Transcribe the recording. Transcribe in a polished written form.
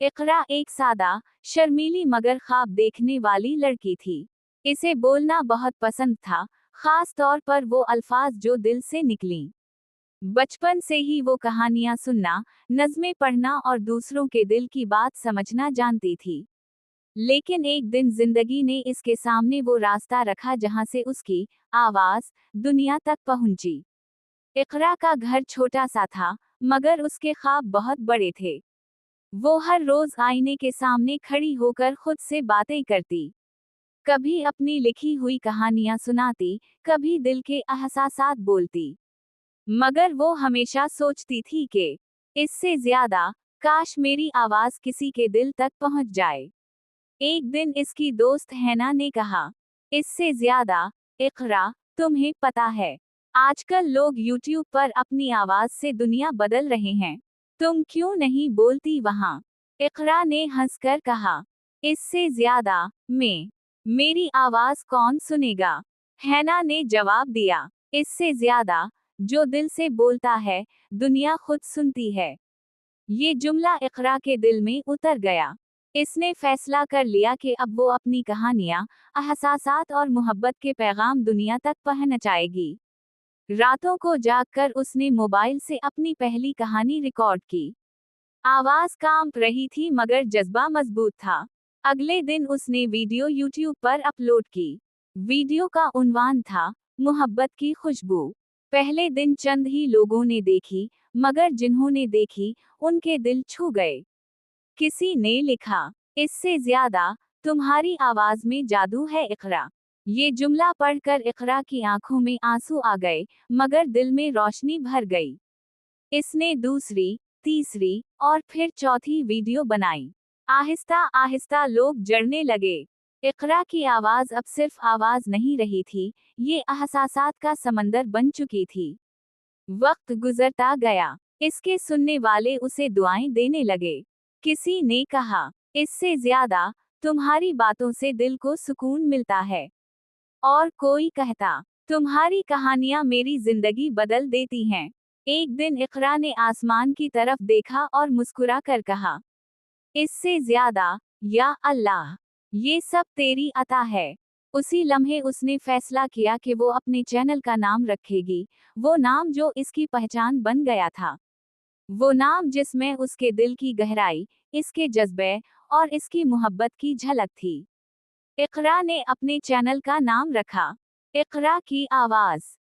इकरा एक सादा, शर्मीली मगर ख्वाब देखने वाली लड़की थी। इसे बोलना बहुत पसंद था, खास तौर पर वो अल्फाज जो दिल से निकलीं। बचपन से ही वो कहानियां सुनना, नज़में पढ़ना और दूसरों के दिल की बात समझना जानती थी। लेकिन एक दिन जिंदगी ने इसके सामने वो रास्ता रखा जहां से उसकी आवाज दुनिया तक पहुंची। इकरा का घर छोटा सा था, मगर उसके ख्वाब बहुत बड़े थे। वो हर रोज आईने के सामने खड़ी होकर खुद से बातें करती। कभी अपनी लिखी हुई कहानियां सुनाती, कभी दिल के एहसासात बोलती। मगर वो हमेशा सोचती थी कि इससे ज्यादा काश मेरी आवाज किसी के दिल तक पहुंच जाए। एक दिन इसकी दोस्त हैना ने कहा, इससे ज्यादा, इकरा, तुम्हें पता है, आजकल लोग YouTube पर अपनी आवाज से दुनिया बदल रहे हैं। तुम क्यों नहीं बोलती वहां? इकरा ने हंसकर कहा, इससे ज्यादा, मेरी आवाज कौन सुनेगा? हैना ने जवाब दिया, इससे ज्यादा, जो दिल से बोलता है, दुनिया खुद सुनती है। ये जुमला इकरा के दिल में उतर गया। इसने फैसला कर लिया कि अब वो अपनी कहानियां, एहसासात और मोहब्बत के पैगाम दुनिया तक पहुंचाएगी। रातों को जागकर उसने मोबाइल से अपनी पहली कहानी रिकॉर्ड की। आवाज कांप रही थी मगर जज्बा मजबूत था। अगले दिन उसने वीडियो YouTube पर अपलोड की। वीडियो का उन्वान था, मोहब्बत की खुशबू। पहले दिन चंद ही लोगों ने देखी, मगर जिन्होंने देखी, उनके दिल छू गए। किसी ने लिखा, इससे ज्यादा, तुम्हारी आवाज में जादू है इकरा। ये जुमला पढ़कर इकरा की आंखों में आंसू आ गए, मगर दिल में रोशनी भर गई। इसने दूसरी, तीसरी और फिर चौथी वीडियो बनाई। आहिस्ता आहिस्ता लोग जड़ने लगे। इकरा की आवाज अब सिर्फ आवाज नहीं रही थी, ये एहसासात का समंदर बन चुकी थी। वक्त गुजरता गया, इसके सुनने वाले उसे दुआएं देने लगे। किसी ने कहा, इससे ज्यादा, तुम्हारी बातों से दिल को सुकून मिलता है। और कोई कहता, तुम्हारी कहानियां मेरी जिंदगी बदल देती हैं। एक दिन इकरा ने आसमान की तरफ देखा और मुस्कुरा कर कहा, इससे ज्यादा, या अल्लाह, ये सब तेरी अता है। उसी लम्हे उसने फैसला किया कि वो अपने चैनल का नाम रखेगी, वो नाम जो इसकी पहचान बन गया था। वो नाम जिसमें उसके दिल की गहराई, इसके जज्बे और इसकी मोहब्बत की झलक थी। इकरा ने अपने चैनल का नाम रखा, इकरा की आवाज।